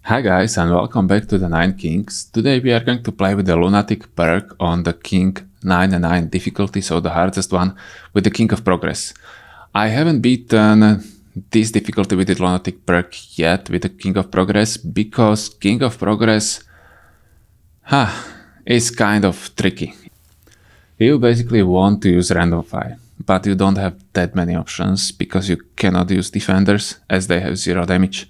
Hi guys and welcome back to the 9 Kings. Today we are going to play with the Lunatic perk on the King 9 difficulty, so the hardest one, with the King of Progress. I haven't beaten this difficulty with the Lunatic perk yet with the King of Progress, because King of Progress is kind of tricky. You basically want to use random fire, but you don't have that many options because you cannot use defenders as they have 0 damage.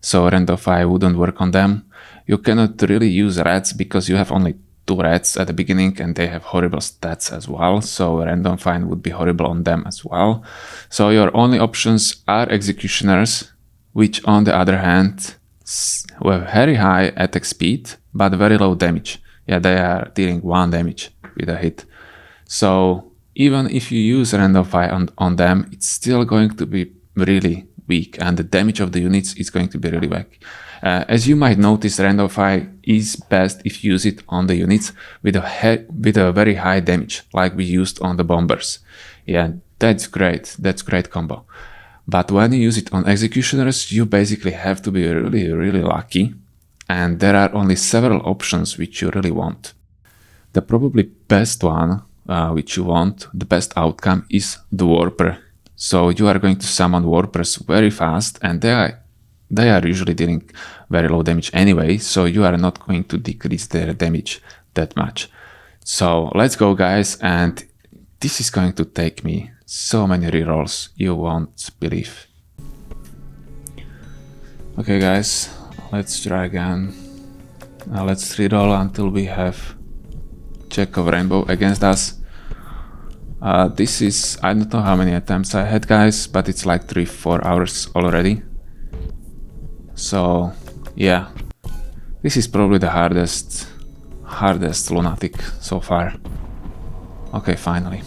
So random fire wouldn't work on them. You cannot really use rats because you have only 2 rats at the beginning and they have horrible stats as well. So random fire would be horrible on them as well. So your only options are executioners, which on the other hand have very high attack speed but very low damage. Yeah, they are dealing 1 damage with a hit. So even if you use random fire on them, it's still going to be really weak, and the damage of the units is going to be really weak. As you might notice, random fire is best if you use it on the units with a very high damage, like we used on the bombers. Yeah, that's great. That's great combo. But when you use it on executioners, you basically have to be really lucky, and there are only several options which you really want. The probably best one which you want, the best outcome, is the Warper. So you are going to summon Warpers very fast, and they are usually dealing very low damage anyway, so you are not going to decrease their damage that much. So let's go guys, and this is going to take me so many rerolls, you won't believe. Okay guys, let's try again. Now let's reroll until we have Jack of Rainbow against us. This is, I don't know how many attempts I had guys, but it's like 3-4 hours already. So yeah, this is probably the hardest Lunatic so far. Okay, finally.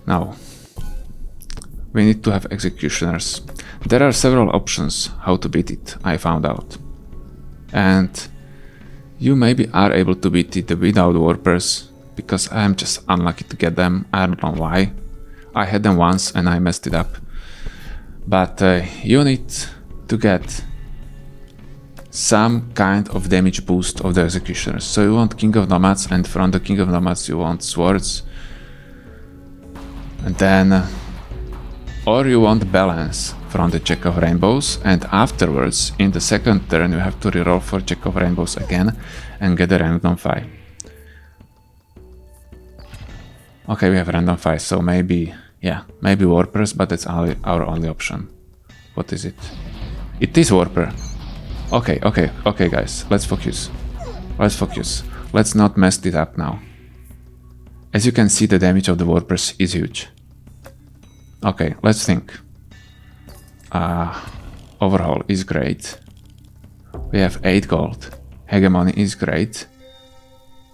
Now we need to have executioners. There are several options how to beat it, I found out. And you maybe are able to beat it without Warpers, because I'm just unlucky to get them. I don't know why. I had them once and I messed it up. But you need to get some kind of damage boost of the executioners. So you want King of Nomads, and from the King of Nomads you want swords. And then, or you want balance from the Jack of Rainbows, and afterwards in the second turn you have to reroll for Jack of Rainbows again and get a random fire. Okay, we have random fire, so maybe, yeah, maybe Warpers, but that's our only option. What is it? It is Warper. Okay guys, let's focus. Let's not mess it up now. As you can see, the damage of the Warpers is huge. Okay, let's think. Overhaul is great. We have 8 gold. Hegemony is great.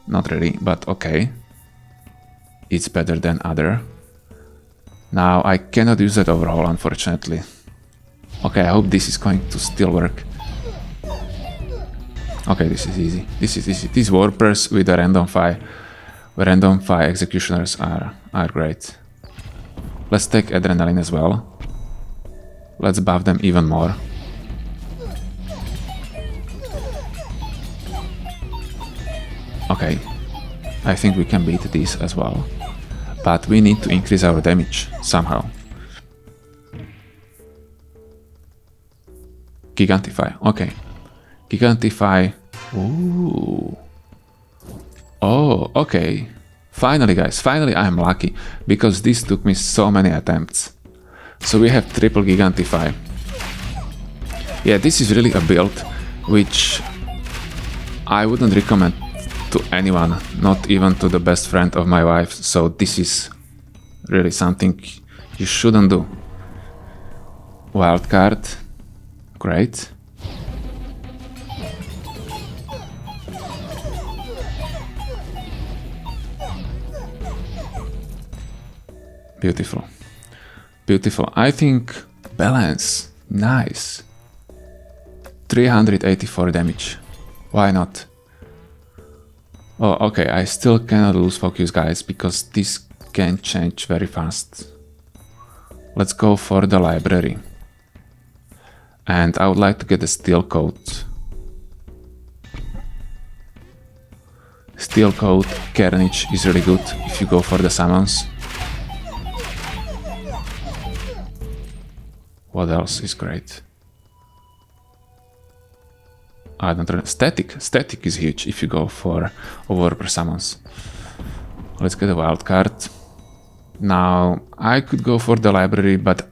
Not really, but okay. It's better than other. Now I cannot use that overhaul, unfortunately. Okay, I hope this is going to still work. Okay, this is easy. These Warpers with a random fire executioners are great. Let's take adrenaline as well. Let's buff them even more. Okay, I think we can beat this as well. But we need to increase our damage somehow. Gigantify, okay. Gigantify. Ooh. Oh, okay. Finally guys, finally I'm lucky, because this took me so many attempts. So we have triple Gigantify. Yeah, this is really a build which I wouldn't recommend to anyone, not even to the best friend of my wife, so this is really something you shouldn't do. Wildcard, great. Beautiful. Beautiful. I think balance, nice. 384 damage. Why not? Oh, okay, I still cannot lose focus, guys, because this can change very fast. Let's go for the library. And I would like to get a steel coat. Steel coat Carnage is really good if you go for the summons. What else is great? I don't know. Static. Static is huge if you go for Warper summons. Let's get a wild card. Now, I could go for the library, but...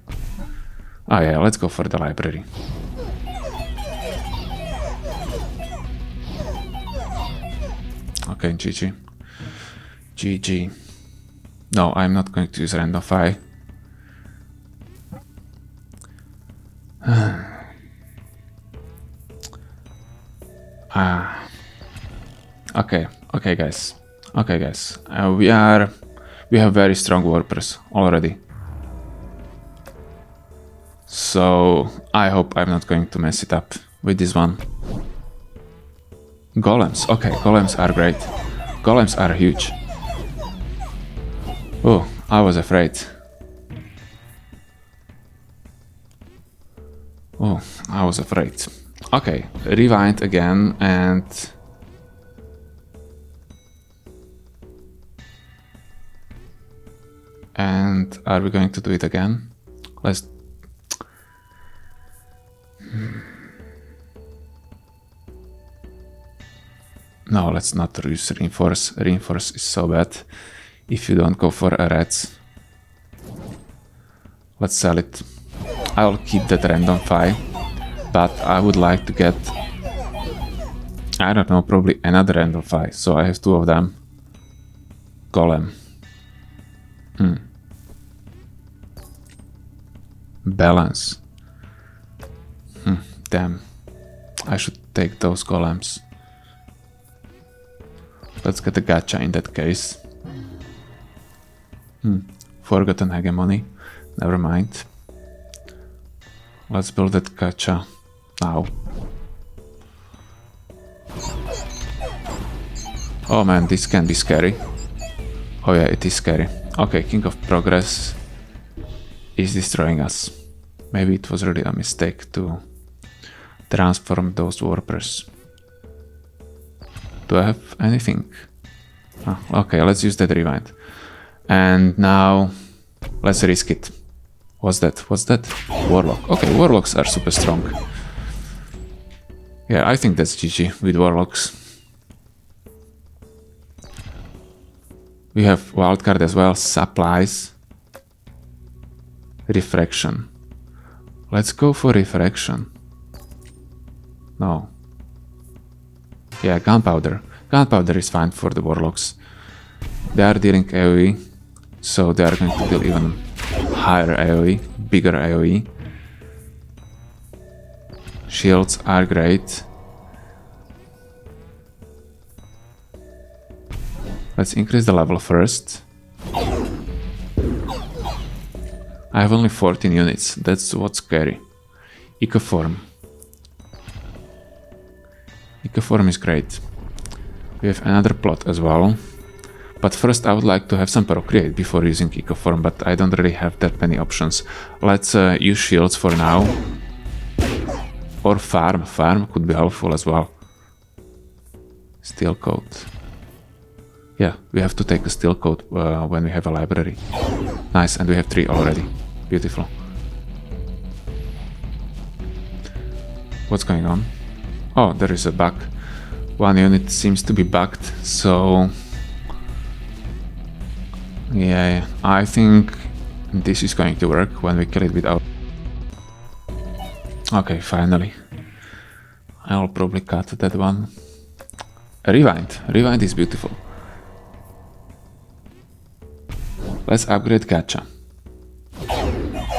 Oh yeah, let's go for the library. Okay, GG. GG. No, I'm not going to use random fire. Okay, guys. Okay, guys. We have very strong warpers already. So I hope I'm not going to mess it up with this one. Golems. Okay, golems are great. Golems are huge. Oh, I was afraid. Oh, I was afraid. Okay, rewind again and... And are we going to do it again? Let's... No, let's not use reinforce. Reinforce is so bad if you don't go for a reds. Let's sell it. I'll keep that random 5, but I would like to get, I don't know, probably another random 5, so I have 2 of them. Golem. Balance. Damn. I should take those golems. Let's get a gacha in that case. Forgotten hegemony. Never mind. Let's build that gacha now. Oh man, this can be scary. Oh yeah, it is scary. Okay, King of Progress is destroying us. Maybe it was really a mistake to transform those warpers. Do I have anything? Oh, okay, let's use that rewind. And now let's risk it. What's that? What's that? Warlock. Okay, Warlocks are super strong. Yeah, I think that's GG with Warlocks. We have wildcard as well. Supplies. Refraction. Let's go for refraction. No. Yeah, gunpowder. Gunpowder is fine for the Warlocks. They are dealing AoE, so they are going to deal even higher AoE, bigger AoE. Shields are great. Let's increase the level first. I have only 14 units, that's what's scary. Ecoform. Ecoform is great. We have another plot as well. But first I would like to have some procreate before using Ecoform, but I don't really have that many options. Let's use shields for now. Or farm. Farm could be helpful as well. Steel coat. Yeah, we have to take a steel coat when we have a library. Nice, and we have 3 already. Beautiful. What's going on? Oh, there is a bug. One unit seems to be bugged, so... Yeah, I think this is going to work when we kill it without... Okay, finally. I'll probably cut that one. Rewind. Rewind is beautiful. Let's upgrade gacha.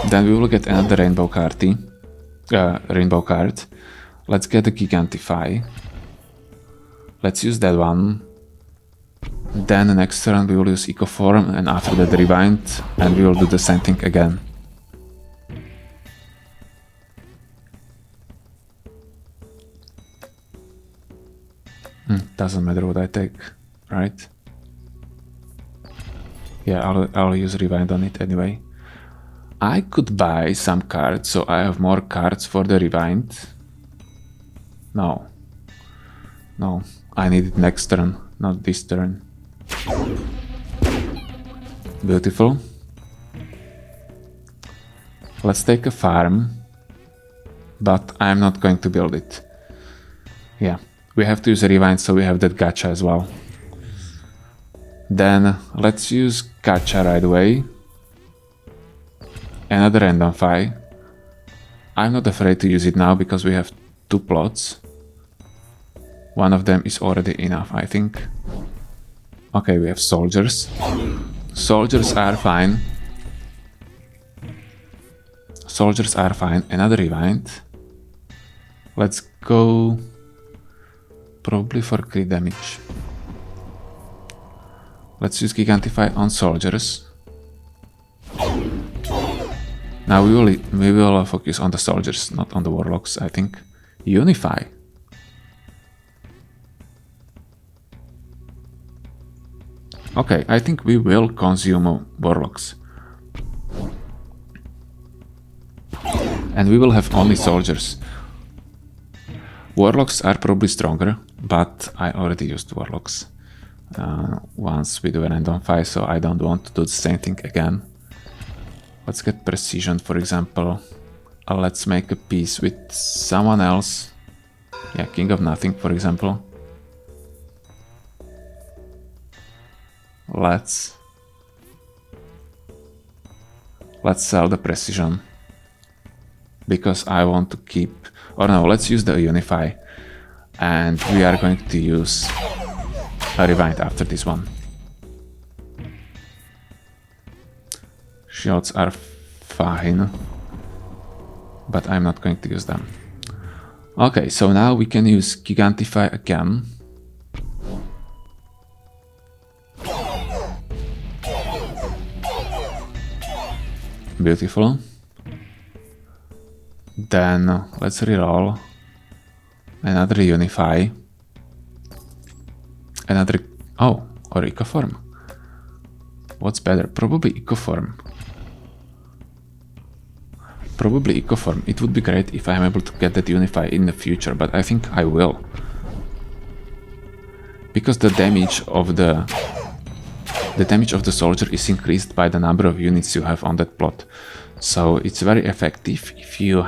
Then we will get another rainbow card. Rainbow card. Let's get a Gigantify. Let's use that one. Then the next turn we will use Ecoform, and after that rewind, and we will do the same thing again. Doesn't matter what I take, right? Yeah, I'll use rewind on it anyway. I could buy some cards, so I have more cards for the rewind. No. No, I need it next turn, not this turn. Beautiful. Let's take a farm, but I'm not going to build it. Yeah, we have to use a rewind, so we have that gacha as well. Then let's use gacha right away. Another random fight. I'm not afraid to use it now because we have 2 plots. One of them is already enough, I think. Okay, we have soldiers. Soldiers are fine. Soldiers are fine. Another rewind. Let's go probably for crit damage. Let's use Gigantify on soldiers. Now we will focus on the soldiers, not on the warlocks, I think. Unify. Okay, I think we will consume warlocks. And we will have only soldiers. Warlocks are probably stronger, but I already used warlocks once we do a random fight, so I don't want to do the same thing again. Let's get precision, for example. Let's make a peace with someone else. Yeah, King of Nothing, for example. Let's sell the precision. Because I want to keep... Or no, let's use the Unify. And we are going to use a rewind after this one. Shields are fine, but I'm not going to use them. Okay, so now we can use Gigantify again. Beautiful. Then let's reroll another Unify. Another... Oh, or Ecoform. What's better? Probably Ecoform. Probably Ecoform. It would be great if I'm able to get that Unify in the future, but I think I will. Because the damage of the soldier is increased by the number of units you have on that plot. So it's very effective if you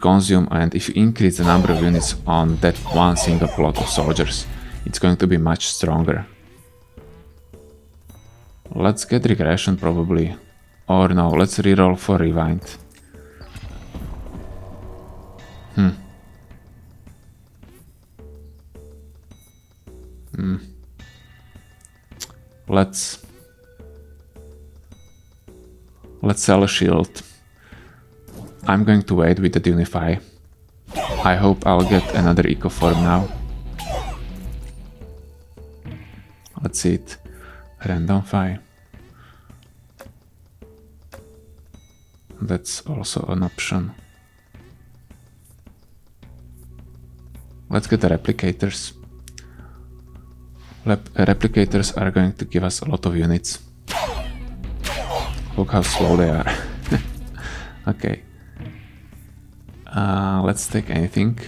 consume and if you increase the number of units on that one single plot of soldiers. It's going to be much stronger. Let's get regression probably. Or no, let's reroll for rewind. Let's sell a shield. I'm going to wait with the Unify. I hope I'll get another Ecoform now. Let's see it. Random Fi. That's also an option. Let's get the replicators. Replicators are going to give us a lot of units. Look how slow they are. Okay. Let's take anything.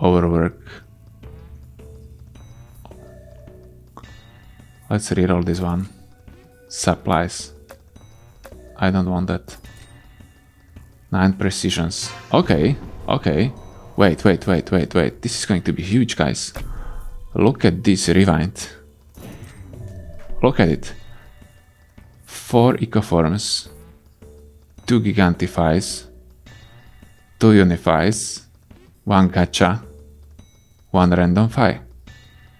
Overwork. Let's reroll this one. Supplies. I don't want that. 9 precisions. Okay, okay. Wait. This is going to be huge, guys. Look at this rewind. Look at it. 4 Ecoforms. 2 Gigantifies. 2 Unifies. 1 Gacha. 1 Random Fi.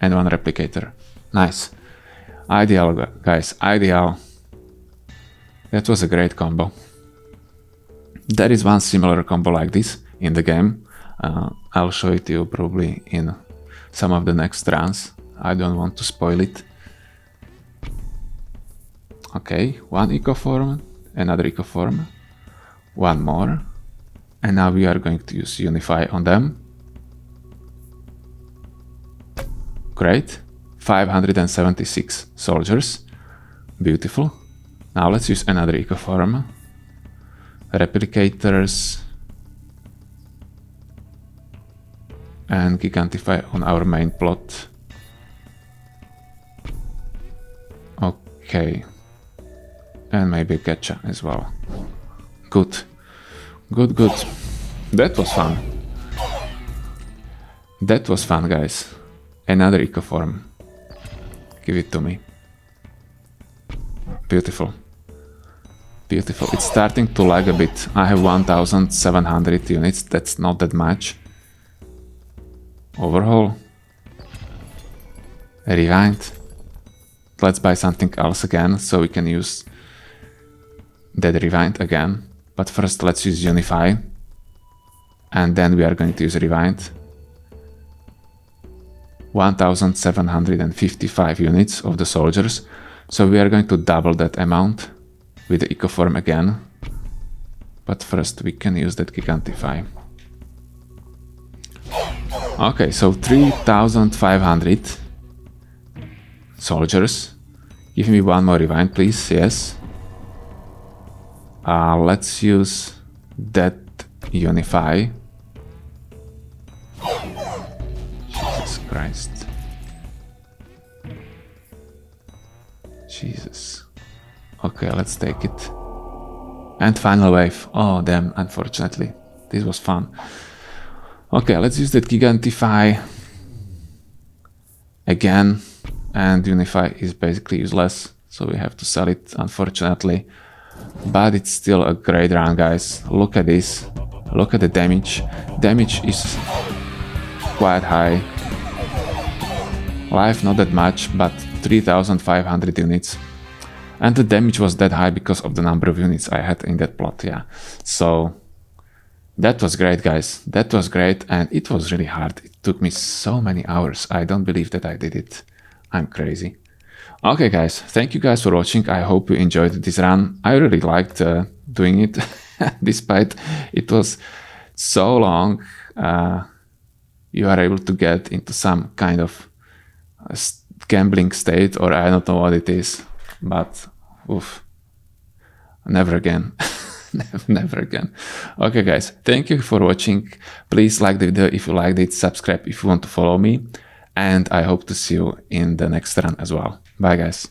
And 1 Replicator. Nice. Ideal, guys. Ideal. That was a great combo. There is one similar combo like this in the game. I'll show it to you probably in some of the next runs. I don't want to spoil it. Okay, 1 Ecoform, another Ecoform, 1 more. And now we are going to use Unify on them. Great. 576 soldiers. Beautiful. Now let's use another ecoform. Replicators. And gigantify on our main plot. Okay. And maybe a gacha as well. Good. Good, good. That was fun. That was fun, guys. Another ecoform. Give it to me. Beautiful. Beautiful. It's starting to lag a bit. I have 1700 units. That's not that much. Overhaul. Rewind. Let's buy something else again so we can use that rewind again. But first let's use unify. And then we are going to use rewind. 1755 units of the soldiers. So we are going to double that amount with the ecoform again. But first we can use that gigantify. Okay, so 3500 soldiers. Give me one more rewind, please. Yes. Let's use that unify. Jesus Christ. Jesus. Okay, let's take it. And final wave. Oh, damn, unfortunately. This was fun. Okay, let's use that gigantify again. And unify is basically useless, so we have to sell it, unfortunately. But it's still a great run, guys. Look at this. Look at the damage. Damage is quite high. Life not that much, but 3500 units. And the damage was that high because of the number of units I had in that plot, yeah. So that was great, guys. That was great, and it was really hard. It took me so many hours. I don't believe that I did it. I'm crazy. Okay, guys, thank you guys for watching. I hope you enjoyed this run. I really liked doing it, despite it was so long. You are able to get into some kind of gambling state, or I don't know what it is, but oof, never again. Never again. Okay, guys, thank you for watching. Please like the video if you liked it, subscribe if you want to follow me, and I hope to see you in the next run as well. Bye, guys.